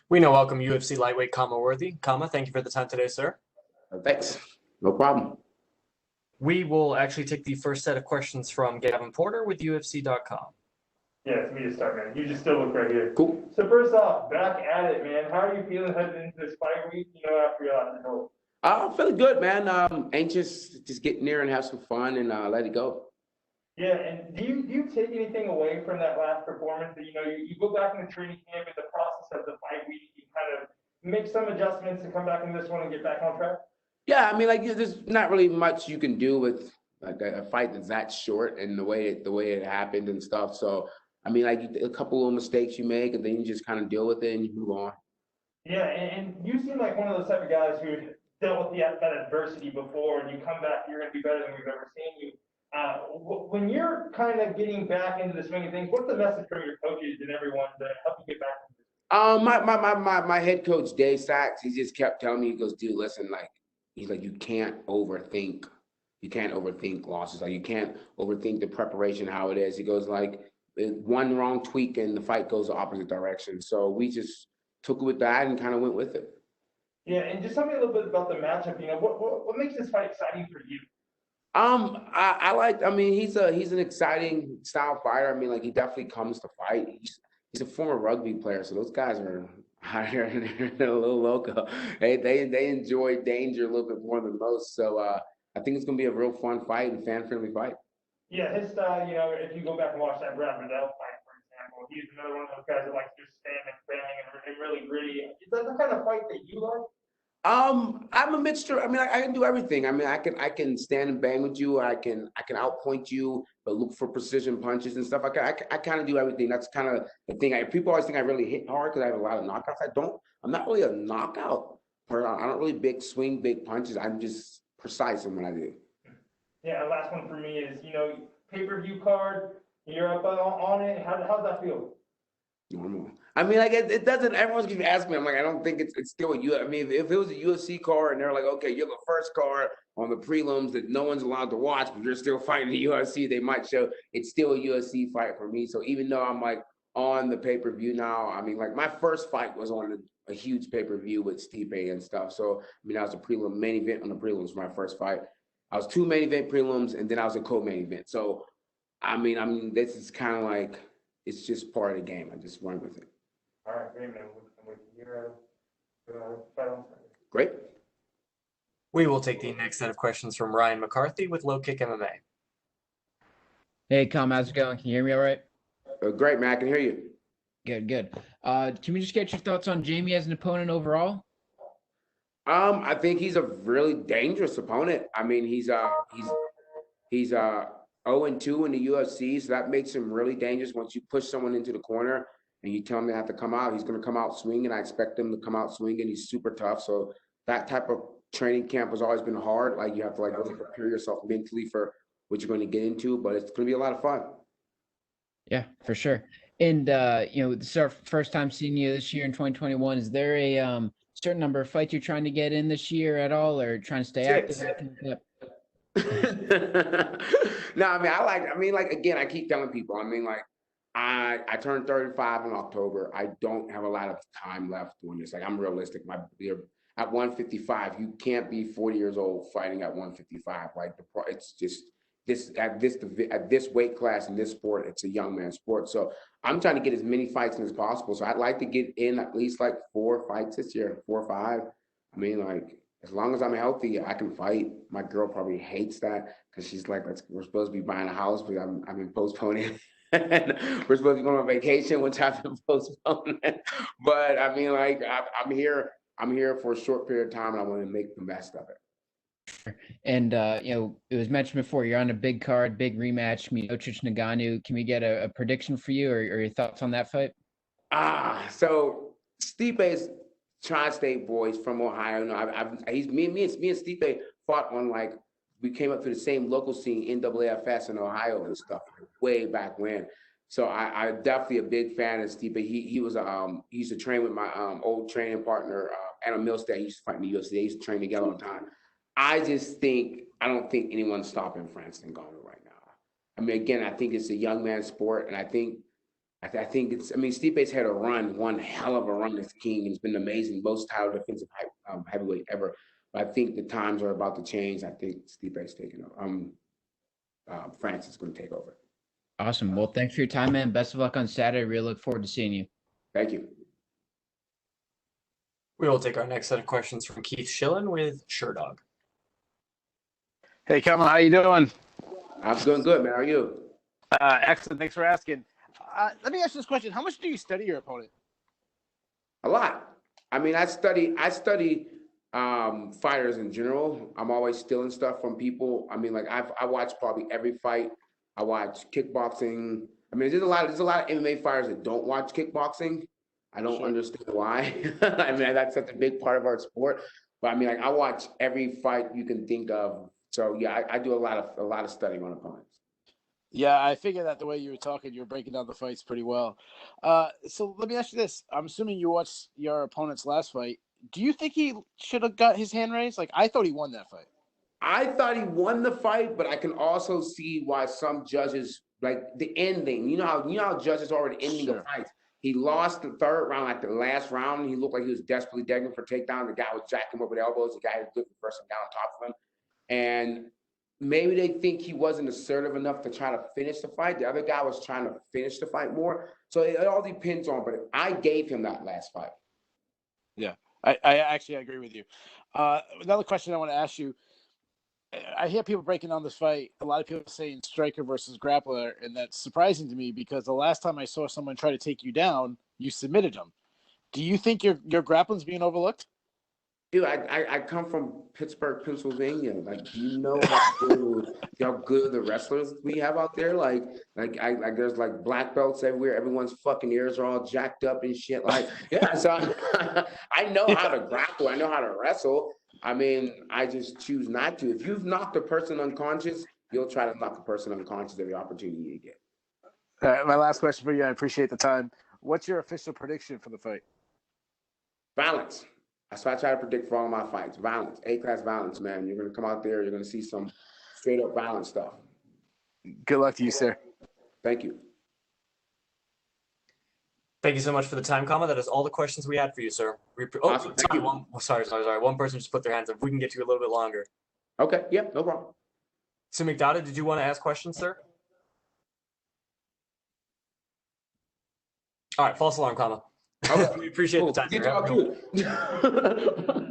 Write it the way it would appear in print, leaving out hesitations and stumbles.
We now welcome UFC lightweight Khama Worthy. Khama, thank you for the time today, sir. Thanks. No problem. We will actually take the first set of questions from Gavin Porter with UFC.com. Yeah, it's me to start, man. You just still look right here. Cool. So first off, back at it, man. How are you feeling heading into this fight week? After your last result. I'm feeling good, man. Anxious to just get near and have some fun and let it go. Yeah, and do you take anything away from that last performance? That you go back in the training camp in the process of the fight week, you kind of make some adjustments to come back in this one and get back on track. Yeah, I mean, like there's not really much you can do with like a fight that's that short and the way it happened and stuff. So I mean, like a couple of mistakes you make, and then you just kind of deal with it and you move on. Yeah, and you seem like one of those type of guys who dealt with that adversity before, and you come back, you're going to be better than we've ever seen you. When you're kind of getting back into the swing of things, what's the message from your coaches and everyone to help you get back into My head coach Dave Sachs, he just kept telling me, he goes, dude, listen, like he's like, you can't overthink losses. Like you can't overthink the preparation, how it is. He goes like one wrong tweak and the fight goes the opposite direction. So we just took it with that and kind of went with it. Yeah, and just tell me a little bit about the matchup. What makes this fight exciting for you? I mean, he's an exciting style fighter. I mean, like he definitely comes to fight. He's a former rugby player, so those guys are higher and a little loco. They enjoy danger a little bit more than most. So I think it's gonna be a real fun fight and fan friendly fight. Yeah, his style, if you go back and watch that Brad Riddell fight, for example, he's another one of those guys that likes to just stand and bang and really gritty. Is that the kind of fight that you like? I'm a mixture. I mean, I can do everything. I mean, I can stand and bang with you. I can outpoint you, but look for precision punches and stuff. I kind of do everything. That's kind of the thing. People always think I really hit hard because I have a lot of knockouts. I don't. I'm not really a knockout person. I don't really big swing, big punches. I'm just precise in what I do. Yeah, last one for me is, pay-per-view card, you're up on it. How's that feel? Normal. I mean, like it doesn't. Everyone's gonna ask me. I'm like, I don't think it's still a U. I mean, if it was a UFC card and they're like, okay, you're the first card on the prelims that no one's allowed to watch, but you're still fighting the UFC, they might show it's still a UFC fight for me. So even though I'm like on the pay-per-view now, I mean, like my first fight was on a huge pay-per-view with Stipe and stuff. So I mean, I was a prelim main event on the prelims for my first fight. I was two main event prelims and then I was a co-main event. So I mean, this is kind of like it's just part of the game. I just run with it. All right, great, man. We'll hear fight on Sunday. Great. We will take the next set of questions from Ryan McCarthy with Low Kick MMA. Hey, Khama, how's it going? Can you hear me all right? Great, man. I can hear you. Good. Can we just get your thoughts on Jamie as an opponent overall? I think he's a really dangerous opponent. I mean, he's 0-2 in the UFC, so that makes him really dangerous. Once you push someone into the corner and you tell him they have to come out, he's going to come out swinging. I expect him to come out swinging. He's super tough. So that type of training camp has always been hard. Like you have to really prepare yourself mentally for what you're going to get into, but it's going to be a lot of fun. Yeah, for sure. And this is our first time seeing you this year in 2021. Is there a certain number of fights you're trying to get in this year at all, or trying to stay active? No, I mean, again, I keep telling people, I mean, like, I turned 35 in October. I don't have a lot of time left doing this. Like, I'm realistic. At 155, you can't be 40 years old fighting at 155. Like, it's just at this weight class in this sport, it's a young man's sport. So I'm trying to get as many fights in as possible. So I'd like to get in at least like 4 fights this year, 4 or 5. I mean, like, as long as I'm healthy, I can fight. My girl probably hates that because she's like, we're supposed to be buying a house, but I've been postponing. We're supposed to be going on vacation, which I've been postponing. But I mean, like, I'm here for a short period of time, and I want to make the best of it. And it was mentioned before, you're on a big card, big rematch, Miocic Ngannou. Can we get a prediction for you or your thoughts on that fight? So Stipe's tri-state boys from Ohio. No, me and Stipe fought on we came up through the same local scene, NAAFS in Ohio and stuff, way back when. So I definitely a big fan of Stipe. He used to train with my old training partner, Anna Milstead. He used to fight in the UFC. They used to train together all the time. I don't think anyone's stopping Francis Ngannou right now. I mean, again, I think it's a young man's sport, and I think I think it's. I mean, Stipe's had a run, one hell of a run as king. It's been amazing, most title defensive heavyweight ever. But I think the times are about to change. I think Stipe's taking over. France is going to take over. Awesome. Well, thanks for your time, man. Best of luck on Saturday. Really look forward to seeing you. Thank you. We will take our next set of questions from Keith Schillen with Sherdog. Hey, Khama, how you doing? I'm doing good, man. How are you? Excellent. Thanks for asking. Let me ask you this question: how much do you study your opponent? A lot. I mean, I study fighters in general. I'm always stealing stuff from people. I mean, like I watch probably every fight. I watch kickboxing. I mean, there's a lot of MMA fighters that don't watch kickboxing. I don't understand why. I mean, that's such a big part of our sport. But I mean, like I watch every fight you can think of. So yeah, I do a lot of studying on opponents. Yeah, I figured that the way you were talking, you were breaking down the fights pretty well. So let me ask you this: I'm assuming you watched your opponent's last fight. Do you think he should have got his hand raised? Like, I thought he won that fight. I thought he won the fight, but I can also see why some judges like the ending. You know how judges are already ending the fights. He lost the third round, like the last round. He looked like he was desperately begging for takedown. The guy was jacking him up with elbows. The guy was looking for some down on top of him. And maybe they think he wasn't assertive enough to try to finish the fight. The other guy was trying to finish the fight more. So it all depends on, but I gave him that last fight. Yeah, I actually agree with you. Another question I want to ask you. I hear people breaking down this fight. A lot of people saying striker versus grappler, and that's surprising to me because the last time I saw someone try to take you down, you submitted them. Do you think your grappling's being overlooked? Dude, I come from Pittsburgh, Pennsylvania. Like, do you know how good the wrestlers we have out there? Like there's like black belts everywhere. Everyone's fucking ears are all jacked up and shit. Like, yeah, so I know how to grapple. I know how to wrestle. I mean, I just choose not to. If you've knocked a person unconscious, you'll try to knock a person unconscious every opportunity you get. My last question for you. I appreciate the time. What's your official prediction for the fight? Violence. That's what I try to predict for all my fights. Violence. A-class violence, man. You're going to come out there. You're going to see some straight up violent stuff. Good luck to you, sir. Thank you. Thank you so much for the time, Khama. That is all the questions we had for you, sir. Awesome. Sorry. One person just put their hands up. We can get to you a little bit longer. Okay. Yep. No problem. So, McDonough, did you want to ask questions, sir? All right. False alarm, Khama. Okay. We appreciate the time. Good job, too.